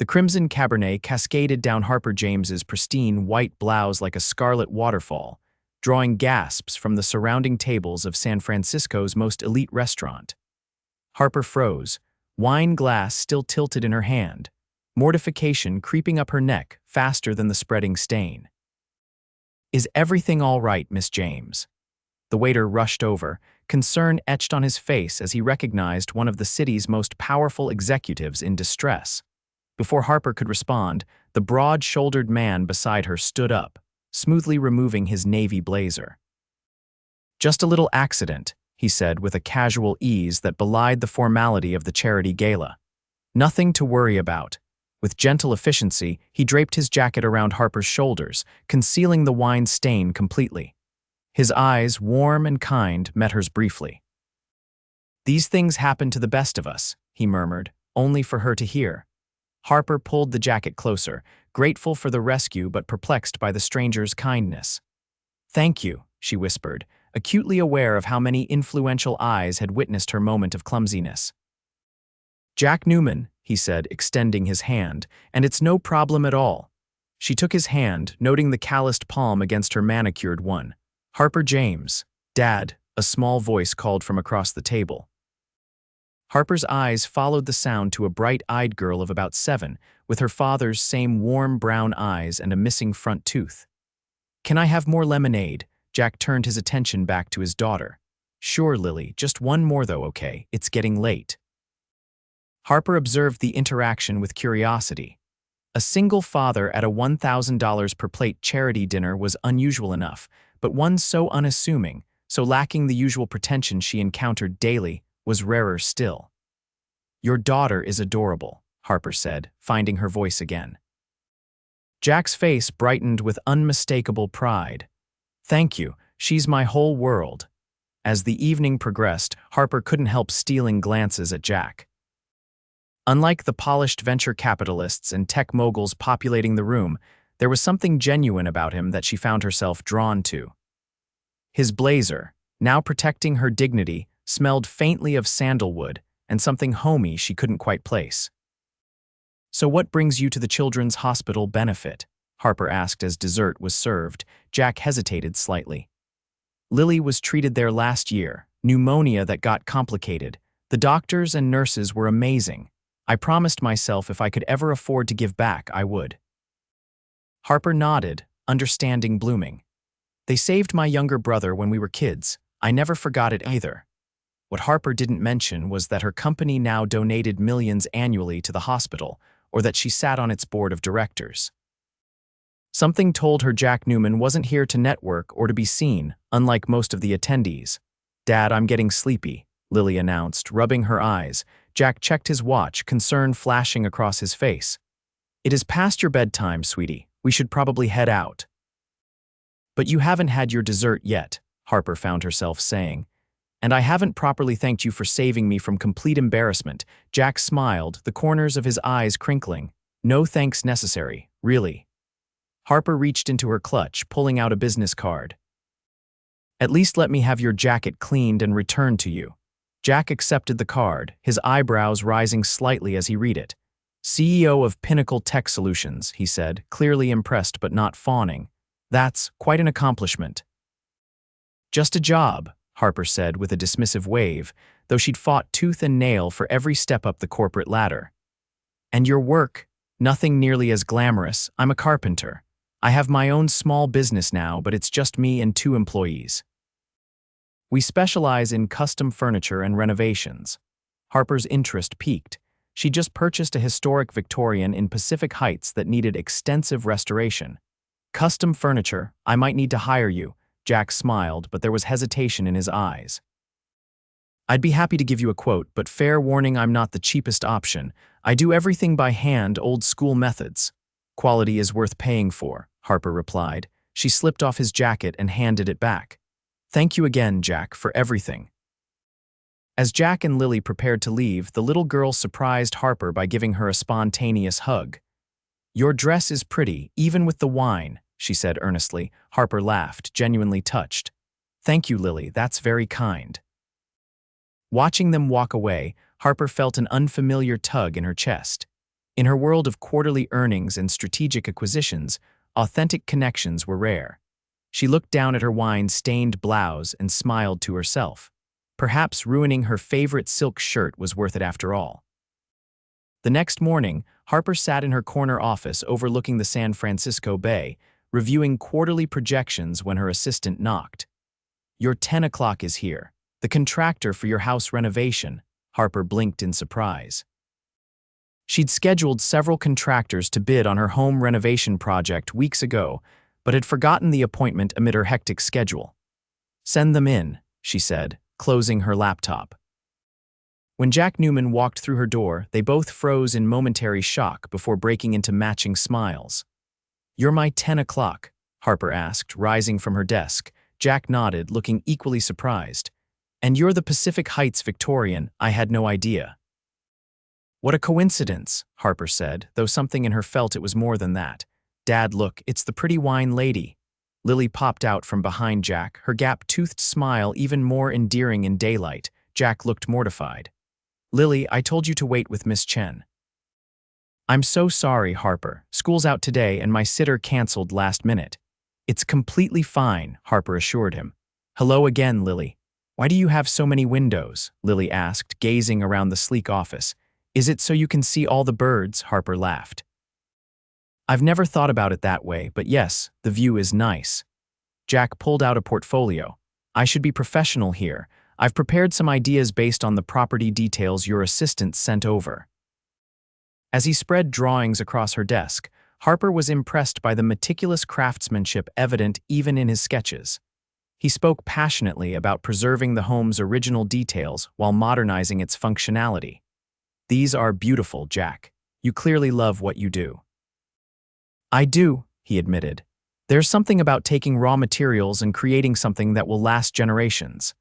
The crimson Cabernet cascaded down Harper James's pristine white blouse like a scarlet waterfall, drawing gasps from the surrounding tables of San Francisco's most elite restaurant. Harper froze, wine glass still tilted in her hand, mortification creeping up her neck faster than the spreading stain. "Is everything all right, Miss James?" The waiter rushed over, concern etched on his face as he recognized one of the city's most powerful executives in distress. Before Harper could respond, the broad-shouldered man beside her stood up, smoothly removing his navy blazer. "Just a little accident," he said with a casual ease that belied the formality of the charity gala. "Nothing to worry about." With gentle efficiency, he draped his jacket around Harper's shoulders, concealing the wine stain completely. His eyes, warm and kind, met hers briefly. "These things happen to the best of us," he murmured, only for her to hear. Harper pulled the jacket closer, grateful for the rescue but perplexed by the stranger's kindness. "Thank you," she whispered, acutely aware of how many influential eyes had witnessed her moment of clumsiness. "Jack Newman," he said, extending his hand, "and it's no problem at all." She took his hand, noting the calloused palm against her manicured one. "Harper James, Dad," a small voice called from across the table. Harper's eyes followed the sound to a bright-eyed girl of about 7, with her father's same warm brown eyes and a missing front tooth. "Can I have more lemonade?" Jack turned his attention back to his daughter. "Sure, Lily, just one more though, okay? It's getting late." Harper observed the interaction with curiosity. A single father at a $1,000 per plate charity dinner was unusual enough, but one so unassuming, so lacking the usual pretension she encountered daily, was rarer still. "Your daughter is adorable," Harper said, finding her voice again. Jack's face brightened with unmistakable pride. "Thank you, she's my whole world." As the evening progressed, Harper couldn't help stealing glances at Jack. Unlike the polished venture capitalists and tech moguls populating the room, there was something genuine about him that she found herself drawn to. His blazer, now protecting her dignity, smelled faintly of sandalwood and something homey she couldn't quite place. "So what brings you to the Children's Hospital benefit?" Harper asked as dessert was served. Jack hesitated slightly. "Lily was treated there last year, pneumonia that got complicated. The doctors and nurses were amazing. I promised myself if I could ever afford to give back, I would." Harper nodded, understanding blooming. "They saved my younger brother when we were kids. I never forgot it either." What Harper didn't mention was that her company now donated millions annually to the hospital, or that she sat on its board of directors. Something told her Jack Newman wasn't here to network or to be seen, unlike most of the attendees. "Dad, I'm getting sleepy," Lily announced, rubbing her eyes. Jack checked his watch, concern flashing across his face. "It is past your bedtime, sweetie. We should probably head out." "But you haven't had your dessert yet," Harper found herself saying. "And I haven't properly thanked you for saving me from complete embarrassment." Jack smiled, the corners of his eyes crinkling. "No thanks necessary, really." Harper reached into her clutch, pulling out a business card. "At least let me have your jacket cleaned and returned to you." Jack accepted the card, his eyebrows rising slightly as he read it. "CEO of Pinnacle Tech Solutions," he said, clearly impressed but not fawning. "That's quite an accomplishment." "Just a job," Harper said with a dismissive wave, though she'd fought tooth and nail for every step up the corporate ladder. "And your work? Nothing nearly as glamorous. I'm a carpenter. I have my own small business now, but it's just me and 2 employees. We specialize in custom furniture and renovations." Harper's interest piqued. She just purchased a historic Victorian in Pacific Heights that needed extensive restoration. "Custom furniture, I might need to hire you." Jack smiled, but there was hesitation in his eyes. "I'd be happy to give you a quote, but fair warning, I'm not the cheapest option. I do everything by hand, old-school methods." "Quality is worth paying for," Harper replied. She slipped off his jacket and handed it back. "Thank you again, Jack, for everything." As Jack and Lily prepared to leave, the little girl surprised Harper by giving her a spontaneous hug. "Your dress is pretty, even with the wine," she said earnestly. Harper laughed, genuinely touched. "Thank you, Lily, that's very kind." Watching them walk away, Harper felt an unfamiliar tug in her chest. In her world of quarterly earnings and strategic acquisitions, authentic connections were rare. She looked down at her wine-stained blouse and smiled to herself. Perhaps ruining her favorite silk shirt was worth it after all. The next morning, Harper sat in her corner office overlooking the San Francisco Bay, reviewing quarterly projections when her assistant knocked. "Your 10 o'clock is here. The contractor for your house renovation." Harper blinked in surprise. She'd scheduled several contractors to bid on her home renovation project weeks ago, but had forgotten the appointment amid her hectic schedule. "Send them in," she said, closing her laptop. When Jack Newman walked through her door, they both froze in momentary shock before breaking into matching smiles. "You're my 10 o'clock?" Harper asked, rising from her desk. Jack nodded, looking equally surprised. "And you're the Pacific Heights Victorian, I had no idea." "What a coincidence," Harper said, though something in her felt it was more than that. "Dad, look, it's the pretty wine lady." Lily popped out from behind Jack, her gap-toothed smile even more endearing in daylight. Jack looked mortified. "Lily, I told you to wait with Miss Chen." "I'm so sorry, Harper. School's out today and my sitter canceled last minute." "It's completely fine," Harper assured him. "Hello again, Lily. Why do you have so many windows?" Lily asked, gazing around the sleek office. "Is it so you can see all the birds?" Harper laughed. "I've never thought about it that way, but yes, the view is nice." Jack pulled out a portfolio. "I should be professional here. I've prepared some ideas based on the property details your assistant sent over." As he spread drawings across her desk, Harper was impressed by the meticulous craftsmanship evident even in his sketches. He spoke passionately about preserving the home's original details while modernizing its functionality. "These are beautiful, Jack. You clearly love what you do." "I do," he admitted. "There's something about taking raw materials and creating something that will last generations."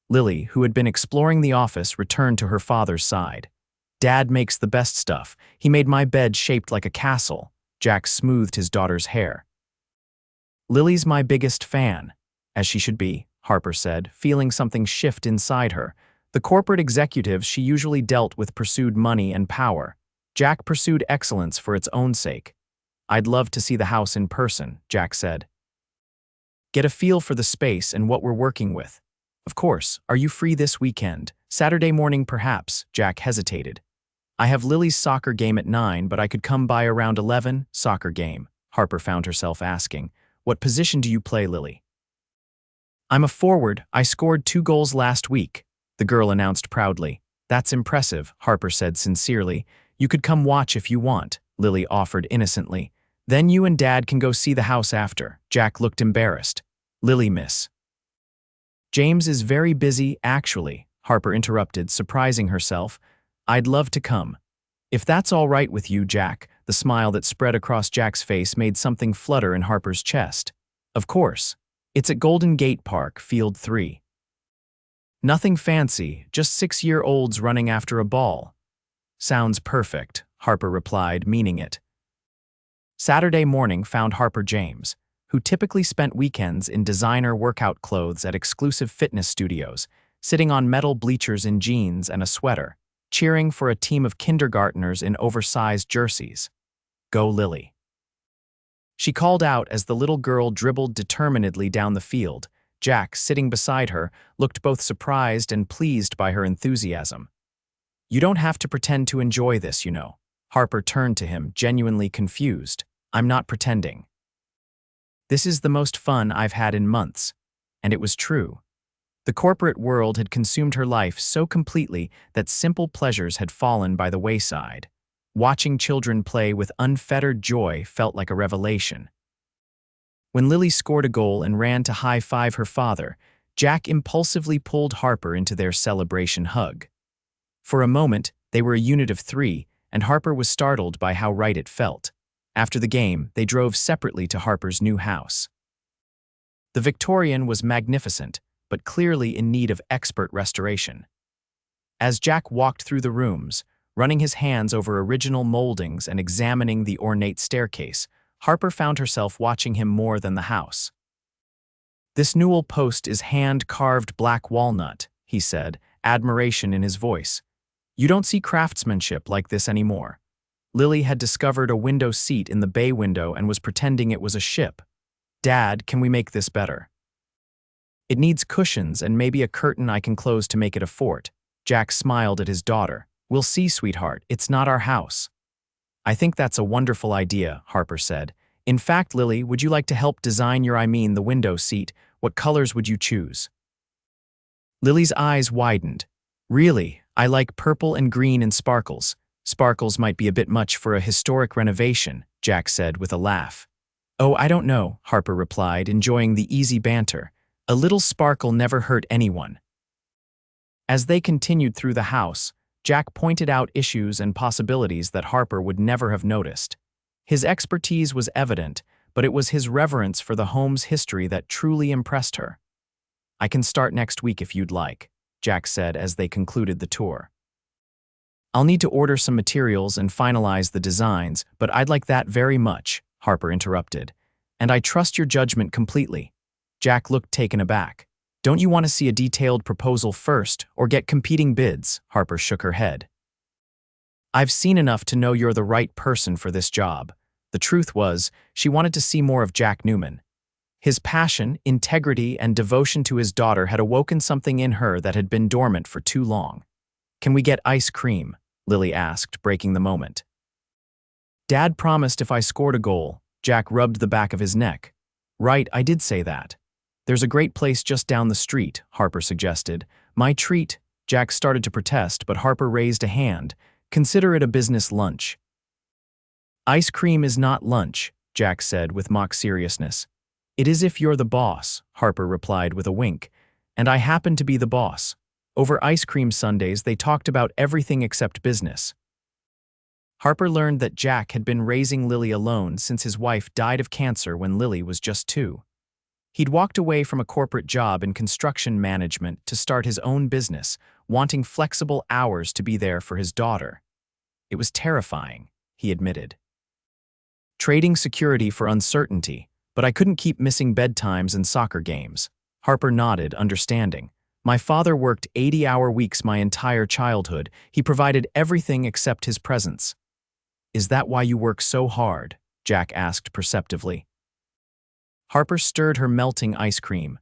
Lily, who had been exploring the office, returned to her father's side. "Dad makes the best stuff. He made my bed shaped like a castle." Jack smoothed his daughter's hair. "Lily's my biggest fan." "As she should be," Harper said, feeling something shift inside her. The corporate executives she usually dealt with pursued money and power. Jack pursued excellence for its own sake. "I'd love to see the house in person," Jack said. "Get a feel for the space and what we're working with." "Of course. Are you free this weekend? Saturday morning, perhaps?" Jack hesitated. "I have Lily's soccer game at 9, but I could come by around 11. "Soccer game?" Harper found herself asking. "What position do you play, Lily?" "I'm a forward. I scored 2 goals last week," the girl announced proudly. "That's impressive," Harper said sincerely. "You could come watch if you want," Lily offered innocently. "Then you and Dad can go see the house after." Jack looked embarrassed. "Lily, miss." "James is very busy, actually," Harper interrupted, surprising herself. "I'd love to come." "If that's all right with you, Jack," the smile that spread across Jack's face made something flutter in Harper's chest. "Of course. It's at Golden Gate Park, Field 3. Nothing fancy, just 6-year-olds running after a ball." "Sounds perfect," Harper replied, meaning it. Saturday morning found Harper James, who typically spent weekends in designer workout clothes at exclusive fitness studios, sitting on metal bleachers in jeans and a sweater, cheering for a team of kindergartners in oversized jerseys. "Go Lily." She called out as the little girl dribbled determinedly down the field. Jack, sitting beside her, looked both surprised and pleased by her enthusiasm. "You don't have to pretend to enjoy this, you know." Harper turned to him, genuinely confused. "I'm not pretending. This is the most fun I've had in months." And it was true. The corporate world had consumed her life so completely that simple pleasures had fallen by the wayside. Watching children play with unfettered joy felt like a revelation. When Lily scored a goal and ran to high-five her father, Jack impulsively pulled Harper into their celebration hug. For a moment, they were a unit of 3, and Harper was startled by how right it felt. After the game, they drove separately to Harper's new house. The Victorian was magnificent, but clearly in need of expert restoration. As Jack walked through the rooms, running his hands over original moldings and examining the ornate staircase, Harper found herself watching him more than the house. "This newel post is hand-carved black walnut," he said, admiration in his voice. "You don't see craftsmanship like this anymore." Lily had discovered a window seat in the bay window and was pretending it was a ship. "Dad, can we make this better?" "It needs cushions and maybe a curtain I can close to make it a fort." Jack smiled at his daughter. "We'll see, sweetheart. It's not our house." "I think that's a wonderful idea," Harper said. "In fact, Lily, would you like to help design the window seat? What colors would you choose?" Lily's eyes widened. "Really, I like purple and green and sparkles." "Sparkles might be a bit much for a historic renovation," Jack said with a laugh. "Oh, I don't know," Harper replied, enjoying the easy banter. "A little sparkle never hurt anyone." As they continued through the house, Jack pointed out issues and possibilities that Harper would never have noticed. His expertise was evident, but it was his reverence for the home's history that truly impressed her. "I can start next week if you'd like," Jack said as they concluded the tour. "I'll need to order some materials and finalize the designs, but I'd like that very much," Harper interrupted. "And I trust your judgment completely." Jack looked taken aback. "Don't you want to see a detailed proposal first, or get competing bids?" Harper shook her head. "I've seen enough to know you're the right person for this job." The truth was, she wanted to see more of Jack Newman. His passion, integrity, and devotion to his daughter had awoken something in her that had been dormant for too long. "Can we get ice cream?" Lily asked, breaking the moment. "Dad promised if I scored a goal." Jack rubbed the back of his neck. "Right, I did say that." "There's a great place just down the street," Harper suggested. "My treat." Jack started to protest, but Harper raised a hand. "Consider it a business lunch." "Ice cream is not lunch," Jack said with mock seriousness. "It is if you're the boss," Harper replied with a wink. "And I happen to be the boss." Over ice cream sundaes, they talked about everything except business. Harper learned that Jack had been raising Lily alone since his wife died of cancer when Lily was just 2. He'd walked away from a corporate job in construction management to start his own business, wanting flexible hours to be there for his daughter. It was terrifying, he admitted. "Trading security for uncertainty, but I couldn't keep missing bedtimes and soccer games." Harper nodded, understanding. "My father worked 80-hour weeks my entire childhood. He provided everything except his presence." "Is that why you work so hard?" Jack asked perceptively. Harper stirred her melting ice cream.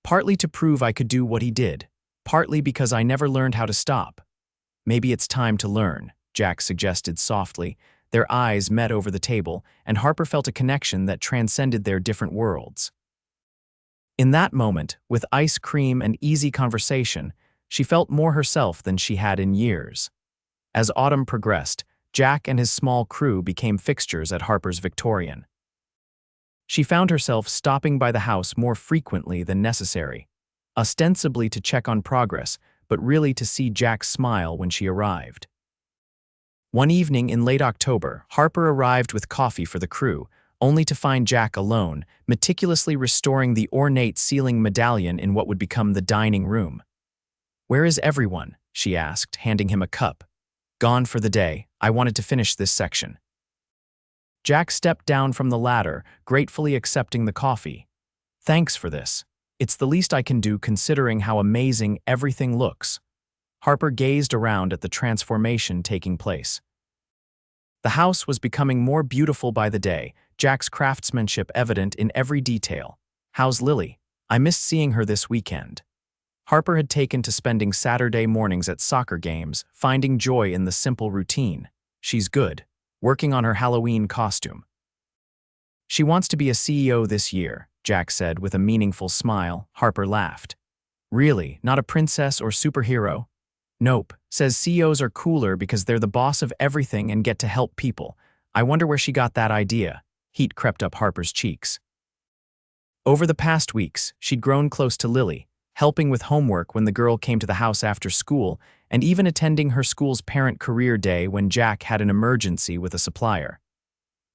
"Partly to prove I could do what he did, partly because I never learned how to stop." "Maybe it's time to learn," Jack suggested softly. Their eyes met over the table, and Harper felt a connection that transcended their different worlds. In that moment, with ice cream and easy conversation, she felt more herself than she had in years. As autumn progressed, Jack and his small crew became fixtures at Harper's Victorian. She found herself stopping by the house more frequently than necessary, ostensibly to check on progress, but really to see Jack smile when she arrived. One evening in late October, Harper arrived with coffee for the crew, only to find Jack alone, meticulously restoring the ornate ceiling medallion in what would become the dining room. "Where is everyone?" she asked, handing him a cup. "Gone for the day. I wanted to finish this section." Jack stepped down from the ladder, gratefully accepting the coffee. "Thanks for this. It's the least I can do considering how amazing everything looks." Harper gazed around at the transformation taking place. The house was becoming more beautiful by the day, Jack's craftsmanship evident in every detail. "How's Lily? I missed seeing her this weekend." Harper had taken to spending Saturday mornings at soccer games, finding joy in the simple routine. "She's good, working on her Halloween costume." "She wants to be a CEO this year," Jack said with a meaningful smile. Harper laughed. "Really, not a princess or superhero?" "Nope. Says CEOs are cooler because they're the boss of everything and get to help people. I wonder where she got that idea." Heat crept up Harper's cheeks. Over the past weeks, she'd grown close to Lily, helping with homework when the girl came to the house after school, and even attending her school's parent career day when Jack had an emergency with a supplier.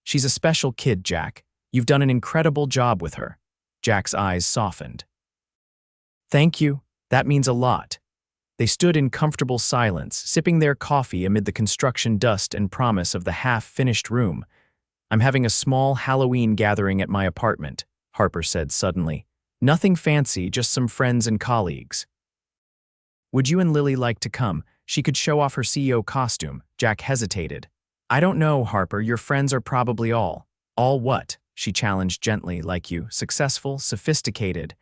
"She's a special kid, Jack. You've done an incredible job with her." Jack's eyes softened. "Thank you. That means a lot." They stood in comfortable silence, sipping their coffee amid the construction dust and promise of the half-finished room. "I'm having a small Halloween gathering at my apartment," Harper said suddenly. "Nothing fancy, just some friends and colleagues." "Would you and Lily like to come? She could show off her CEO costume." Jack hesitated. I don't know, Harper, your friends are probably all what? She challenged gently, like you, successful, sophisticated,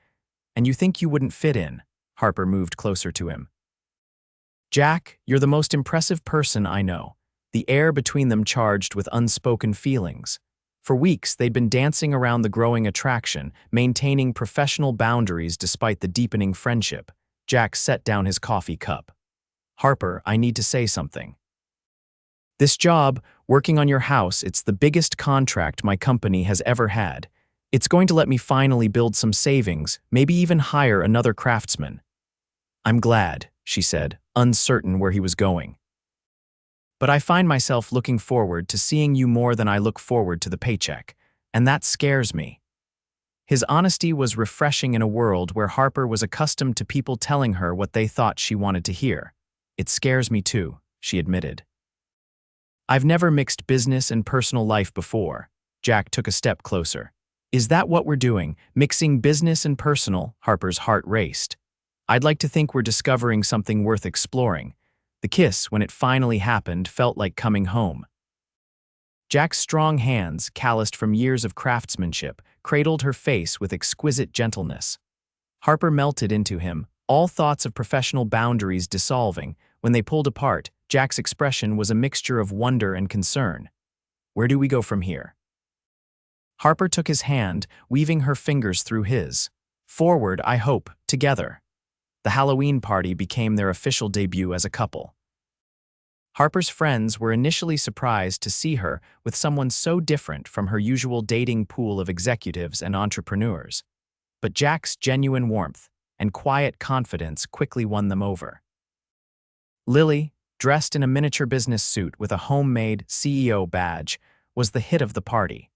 and you think you wouldn't fit in. Harper moved closer to him. Jack, you're the most impressive person I know. The air between them charged with unspoken feelings. For weeks, they'd been dancing around the growing attraction, maintaining professional boundaries despite the deepening friendship. Jack set down his coffee cup. Harper, I need to say something. This job, working on your house, it's the biggest contract my company has ever had. It's going to let me finally build some savings, maybe even hire another craftsman. I'm glad, she said, uncertain where he was going. But I find myself looking forward to seeing you more than I look forward to the paycheck, and that scares me. His honesty was refreshing in a world where Harper was accustomed to people telling her what they thought she wanted to hear. It scares me too, she admitted. I've never mixed business and personal life before. Jack took a step closer. Is that what we're doing, mixing business and personal? Harper's heart raced. I'd like to think we're discovering something worth exploring. The kiss, when it finally happened, felt like coming home. Jack's strong hands, calloused from years of craftsmanship, cradled her face with exquisite gentleness. Harper melted into him, all thoughts of professional boundaries dissolving. When they pulled apart, Jack's expression was a mixture of wonder and concern. Where do we go from here? Harper took his hand, weaving her fingers through his. Forward, I hope, together. The Halloween party became their official debut as a couple. Harper's friends were initially surprised to see her with someone so different from her usual dating pool of executives and entrepreneurs. But Jack's genuine warmth and quiet confidence quickly won them over. Lily, dressed in a miniature business suit with a homemade CEO badge, was the hit of the party.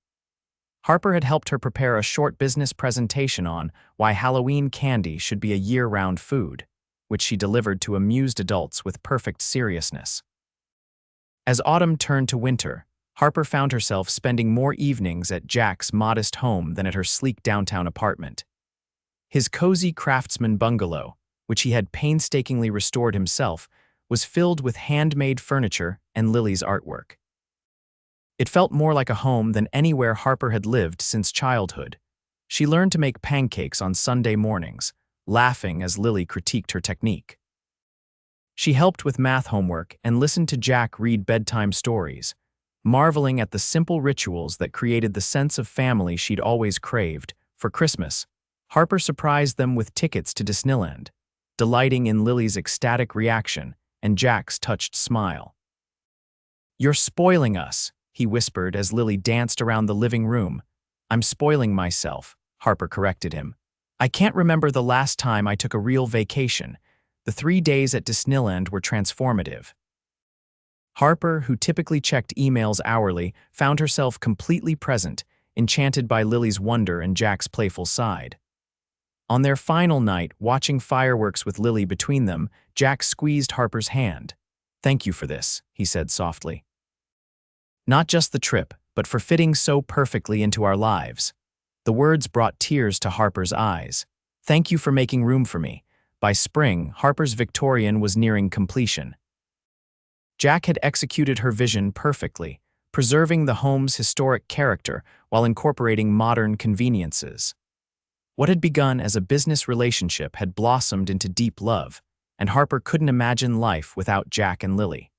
Harper had helped her prepare a short business presentation on why Halloween candy should be a year-round food, which she delivered to amused adults with perfect seriousness. As autumn turned to winter, Harper found herself spending more evenings at Jack's modest home than at her sleek downtown apartment. His cozy craftsman bungalow, which he had painstakingly restored himself, was filled with handmade furniture and Lily's artwork. It felt more like a home than anywhere Harper had lived since childhood. She learned to make pancakes on Sunday mornings, laughing as Lily critiqued her technique. She helped with math homework and listened to Jack read bedtime stories, marveling at the simple rituals that created the sense of family she'd always craved. For Christmas, Harper surprised them with tickets to Disneyland, delighting in Lily's ecstatic reaction and Jack's touched smile. You're spoiling us, he whispered as Lily danced around the living room. I'm spoiling myself, Harper corrected him. I can't remember the last time I took a real vacation. The 3 days at Disneyland were transformative. Harper, who typically checked emails hourly, found herself completely present, enchanted by Lily's wonder and Jack's playful side. On their final night, watching fireworks with Lily between them, Jack squeezed Harper's hand. Thank you for this, he said softly. Not just the trip, but for fitting so perfectly into our lives. The words brought tears to Harper's eyes. Thank you for making room for me. By spring, Harper's Victorian was nearing completion. Jack had executed her vision perfectly, preserving the home's historic character while incorporating modern conveniences. What had begun as a business relationship had blossomed into deep love, and Harper couldn't imagine life without Jack and Lily.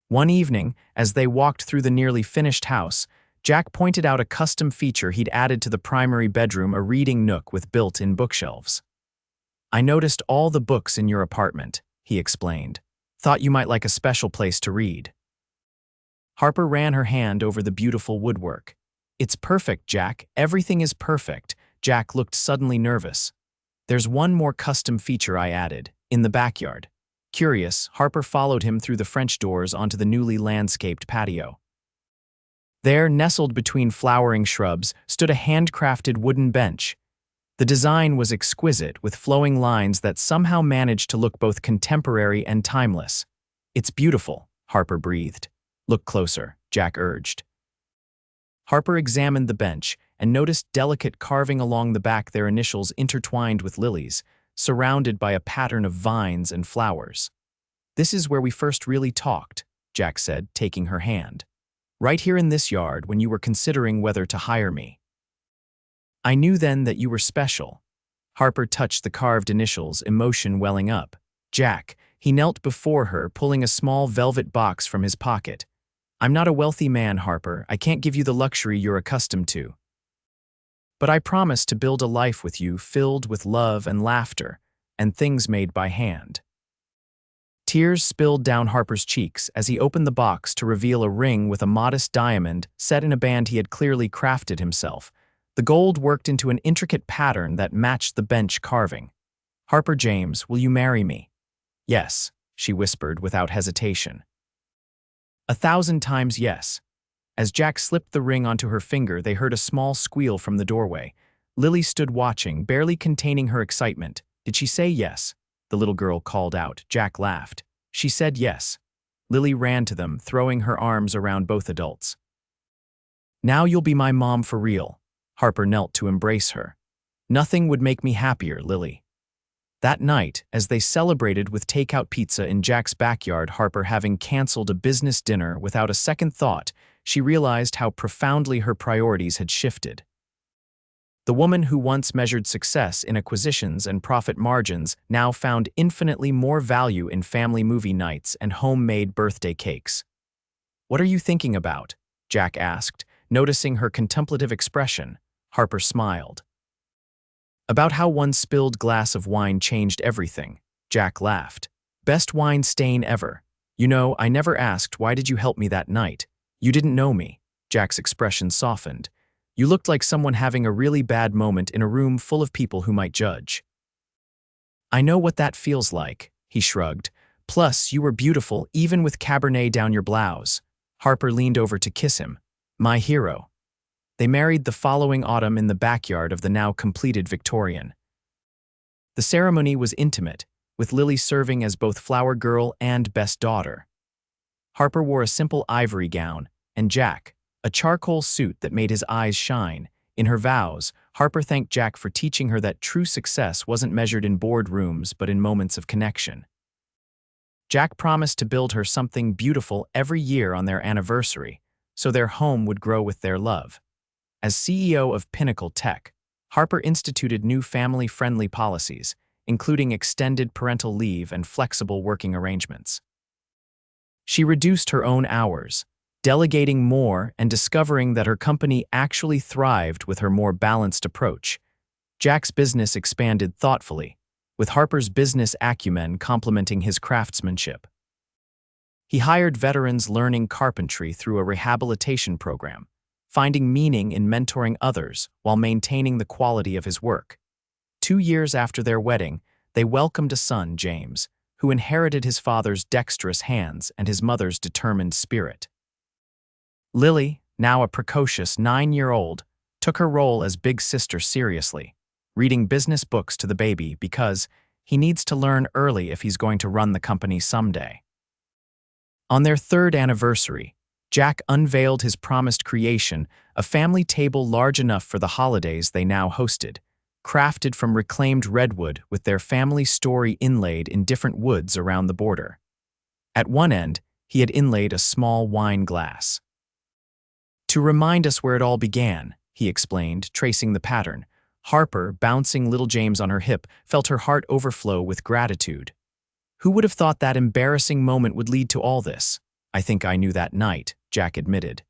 One evening, as they walked through the nearly finished house, Jack pointed out a custom feature he'd added to the primary bedroom, a reading nook with built-in bookshelves. I noticed all the books in your apartment, he explained. Thought you might like a special place to read. Harper ran her hand over the beautiful woodwork. It's perfect, Jack. Everything is perfect. Jack looked suddenly nervous. There's one more custom feature I added, in the backyard. Curious, Harper followed him through the French doors onto the newly landscaped patio. There, nestled between flowering shrubs, stood a handcrafted wooden bench. The design was exquisite, with flowing lines that somehow managed to look both contemporary and timeless. It's beautiful, Harper breathed. Look closer, Jack urged. Harper examined the bench and noticed delicate carving along the back, their initials intertwined with lilies, surrounded by a pattern of vines and flowers. This is where we first really talked, Jack said, taking her hand. "Right here in this yard when you were considering whether to hire me. I knew then that you were special." Harper touched the carved initials, emotion welling up. "Jack." He knelt before her, pulling a small velvet box from his pocket. "I'm not a wealthy man, Harper. I can't give you the luxury you're accustomed to. But I promise to build a life with you filled with love and laughter, and things made by hand." Tears spilled down Harper's cheeks as he opened the box to reveal a ring with a modest diamond set in a band he had clearly crafted himself. The gold worked into an intricate pattern that matched the bench carving. "Harper James, will you marry me?" "Yes," she whispered without hesitation. 1,000 times yes. As Jack slipped the ring onto her finger, they heard a small squeal from the doorway. Lily stood watching, barely containing her excitement. "Did she say yes?" the little girl called out. Jack laughed. "She said yes." Lily ran to them, throwing her arms around both adults. "Now you'll be my mom for real." Harper knelt to embrace her. "Nothing would make me happier, Lily." That night, as they celebrated with takeout pizza in Jack's backyard, Harper having canceled a business dinner without a second thought, she realized how profoundly her priorities had shifted. The woman who once measured success in acquisitions and profit margins now found infinitely more value in family movie nights and homemade birthday cakes. "What are you thinking about?" Jack asked, noticing her contemplative expression. Harper smiled. "About how one spilled glass of wine changed everything." Jack laughed. "Best wine stain ever. You know, I never asked why did you help me that night. You didn't know me." Jack's expression softened. "You looked like someone having a really bad moment in a room full of people who might judge." "I know what that feels like," he shrugged. "Plus, you were beautiful even with Cabernet down your blouse." Harper leaned over to kiss him. "My hero." They married the following autumn in the backyard of the now completed Victorian. The ceremony was intimate, with Lily serving as both flower girl and best daughter. Harper wore a simple ivory gown, and Jack, a charcoal suit that made his eyes shine. In her vows, Harper thanked Jack for teaching her that true success wasn't measured in boardrooms but in moments of connection. Jack promised to build her something beautiful every year on their anniversary, so their home would grow with their love. As CEO of Pinnacle Tech, Harper instituted new family-friendly policies, including extended parental leave and flexible working arrangements. She reduced her own hours, delegating more and discovering that her company actually thrived with her more balanced approach. Jack's business expanded thoughtfully, with Harper's business acumen complementing his craftsmanship. He hired veterans learning carpentry through a rehabilitation program, finding meaning in mentoring others while maintaining the quality of his work. 2 years after their wedding, they welcomed a son, James, who inherited his father's dexterous hands and his mother's determined spirit. Lily, now a precocious 9-year-old, took her role as big sister seriously, reading business books to the baby because he needs to learn early if he's going to run the company someday. On their 3rd anniversary, Jack unveiled his promised creation, a family table large enough for the holidays they now hosted, crafted from reclaimed redwood with their family story inlaid in different woods around the border. At one end, he had inlaid a small wine glass. "To remind us where it all began," he explained, tracing the pattern. Harper, bouncing little James on her hip, felt her heart overflow with gratitude. "Who would have thought that embarrassing moment would lead to all this?" "I think I knew that night," Jack admitted.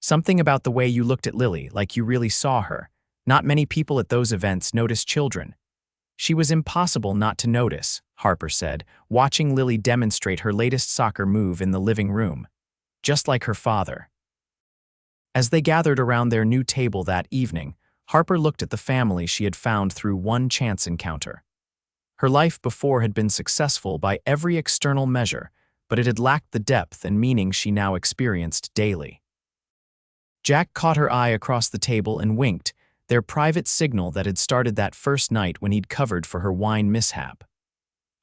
"Something about the way you looked at Lily, like you really saw her. Not many people at those events notice children." "She was impossible not to notice," Harper said, watching Lily demonstrate her latest soccer move in the living room. "Just like her father." As they gathered around their new table that evening, Harper looked at the family she had found through one chance encounter. Her life before had been successful by every external measure, but it had lacked the depth and meaning she now experienced daily. Jack caught her eye across the table and winked, their private signal that had started that first night when he'd covered for her wine mishap.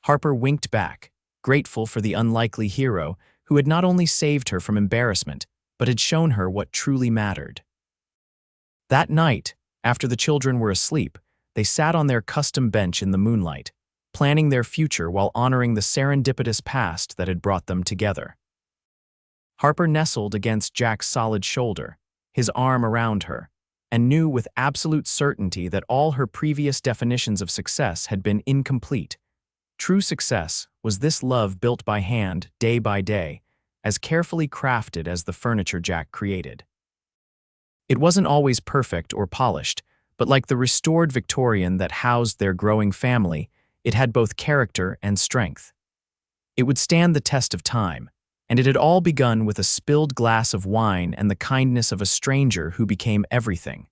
Harper winked back, grateful for the unlikely hero who had not only saved her from embarrassment, but had shown her what truly mattered. That night, after the children were asleep, they sat on their custom bench in the moonlight, planning their future while honoring the serendipitous past that had brought them together. Harper nestled against Jack's solid shoulder, his arm around her, and knew with absolute certainty that all her previous definitions of success had been incomplete. True success was this love built by hand, day by day, as carefully crafted as the furniture Jack created. It wasn't always perfect or polished, but like the restored Victorian that housed their growing family, it had both character and strength. It would stand the test of time, and it had all begun with a spilled glass of wine and the kindness of a stranger who became everything.